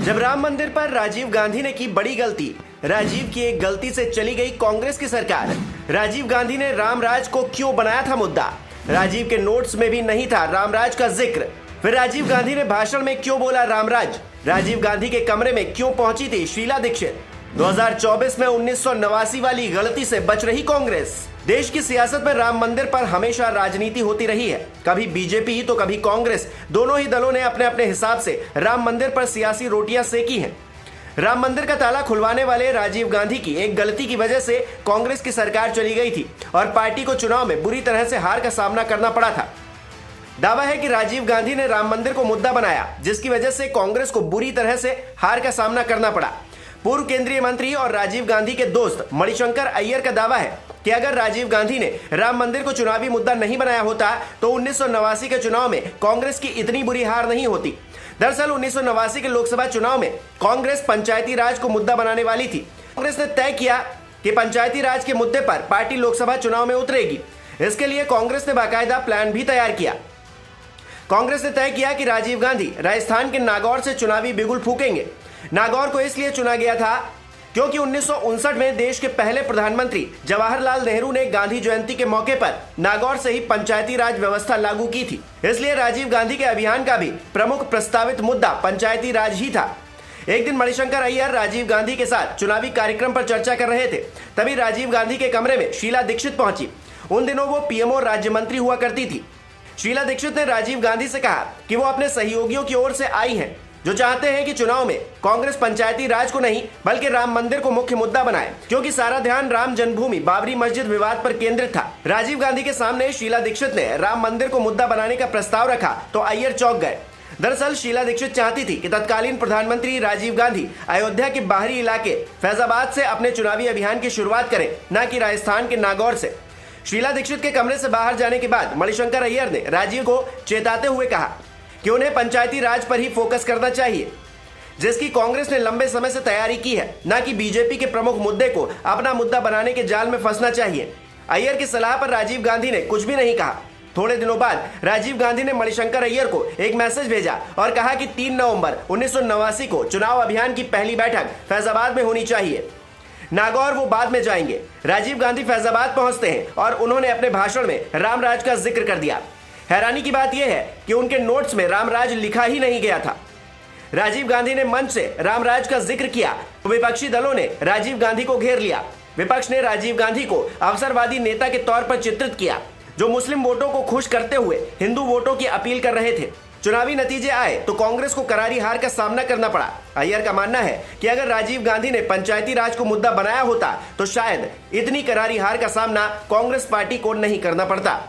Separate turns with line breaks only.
जब राम मंदिर पर राजीव गांधी ने की बड़ी गलती, राजीव की एक गलती से चली गई कांग्रेस की सरकार। राजीव गांधी ने रामराज को क्यों बनाया था मुद्दा? राजीव के नोट्स में भी नहीं था रामराज का जिक्र। फिर राजीव गांधी ने भाषण में क्यों बोला रामराज? राजीव गांधी के कमरे में क्यों पहुंची थी शीला दीक्षित? 2024 में 1989 वाली गलती से बच रही कांग्रेस। देश की सियासत में राम मंदिर पर हमेशा राजनीति होती रही है। कभी बीजेपी तो कभी कांग्रेस, दोनों ही दलों ने अपने अपने हिसाब से राम मंदिर पर सियासी रोटियां सेकी हैं। राम मंदिर का ताला खुलवाने वाले राजीव गांधी की एक गलती की वजह से कांग्रेस की सरकार चली गई थी और पार्टी को चुनाव में बुरी तरह से हार का सामना करना पड़ा था। दावा है कि राजीव गांधी ने राम मंदिर को मुद्दा बनाया, जिसकी वजह से कांग्रेस को बुरी तरह से हार का सामना करना पड़ा। पूर्व केंद्रीय मंत्री और राजीव गांधी के दोस्त मणिशंकर अय्यर का दावा है कि अगर राजीव गांधी ने राम मंदिर को चुनावी मुद्दा नहीं बनाया होता तो 1989 के चुनाव में कांग्रेस की इतनी बुरी हार नहीं होती। दरअसल 1989 के लोकसभा चुनाव में कांग्रेस पंचायती राज को मुद्दा बनाने वाली थी। कांग्रेस ने तय किया कि पंचायती राज के मुद्दे पर पार्टी लोकसभा चुनाव में उतरेगी। इसके लिए कांग्रेस ने बाकायदा प्लान भी तैयार किया। कांग्रेस ने तय किया कि राजीव गांधी राजस्थान के नागौर से चुनावी बिगुल फूकेंगे। नागौर को इसलिए चुना गया था क्योंकि 1959 में देश के पहले प्रधानमंत्री जवाहरलाल नेहरू ने गांधी जयंती के मौके पर नागौर से ही पंचायती राज व्यवस्था लागू की थी। इसलिए राजीव गांधी के अभियान का भी प्रमुख प्रस्तावित मुद्दा पंचायती राज ही था। एक दिन मणिशंकर अय्यर राजीव गांधी के साथ चुनावी कार्यक्रम पर चर्चा कर रहे थे, तभी राजीव गांधी के कमरे में शीला दीक्षित पहुंची। उन दिनों वो पीएमओ राज्य मंत्री हुआ करती थी। शीला दीक्षित ने राजीव गांधी से कहा कि वो अपने सहयोगियों की ओर से आई हैं, जो चाहते हैं कि चुनाव में कांग्रेस पंचायती राज को नहीं बल्कि राम मंदिर को मुख्य मुद्दा बनाए, क्योंकि सारा ध्यान राम जन्मभूमि बाबरी मस्जिद विवाद पर केंद्रित था। राजीव गांधी के सामने शीला दीक्षित ने राम मंदिर को मुद्दा बनाने का प्रस्ताव रखा तो अय्यर चौंक गए। दरअसल शीला दीक्षित चाहती थी कि तत्कालीन प्रधानमंत्री राजीव गांधी अयोध्या के बाहरी इलाके फैजाबाद से अपने चुनावी अभियान की शुरुआत करें, न कि राजस्थान के नागौर से। शीला दीक्षित के कमरे से बाहर जाने के बाद मणिशंकर अय्यर ने राजीव को चेताते हुए कहा कि उन्हें पंचायती राज पर ही फोकस करना चाहिए, जिसकी कांग्रेस ने लंबे समय से तैयारी की है, न कि बीजेपी के प्रमुख मुद्दे को अपना मुद्दा बनाने के जाल में फंसना चाहिए। अय्यर की सलाह पर राजीव गांधी ने कुछ भी नहीं कहा। थोड़े दिनों बाद राजीव गांधी ने मणिशंकर अय्यर को एक मैसेज भेजा और कहा कि 3 नवंबर 1989 को चुनाव अभियान की पहली बैठक फैजाबाद में होनी चाहिए। नागौर वो बाद में जाएंगे। राजीव गांधी फैजाबाद पहुंचते हैं और उन्होंने अपने भाषण में रामराज का जिक्र कर दिया। हैरानी की बात यह है कि उनके नोट्स में रामराज लिखा ही नहीं गया था। राजीव गांधी ने मंच से रामराज का जिक्र किया तो विपक्षी दलों ने राजीव गांधी को घेर लिया। विपक्ष ने राजीव गांधी को अवसरवादी नेता के तौर पर चित्रित किया, जो मुस्लिम वोटों को खुश करते हुए हिंदू वोटों की अपील कर रहे थे। चुनावी नतीजे आए तो कांग्रेस को करारी हार का सामना करना पड़ा। अय्यर का मानना है कि अगर राजीव गांधी ने पंचायती राज को मुद्दा बनाया होता तो शायद इतनी करारी हार का सामना कांग्रेस पार्टी को नहीं करना पड़ता।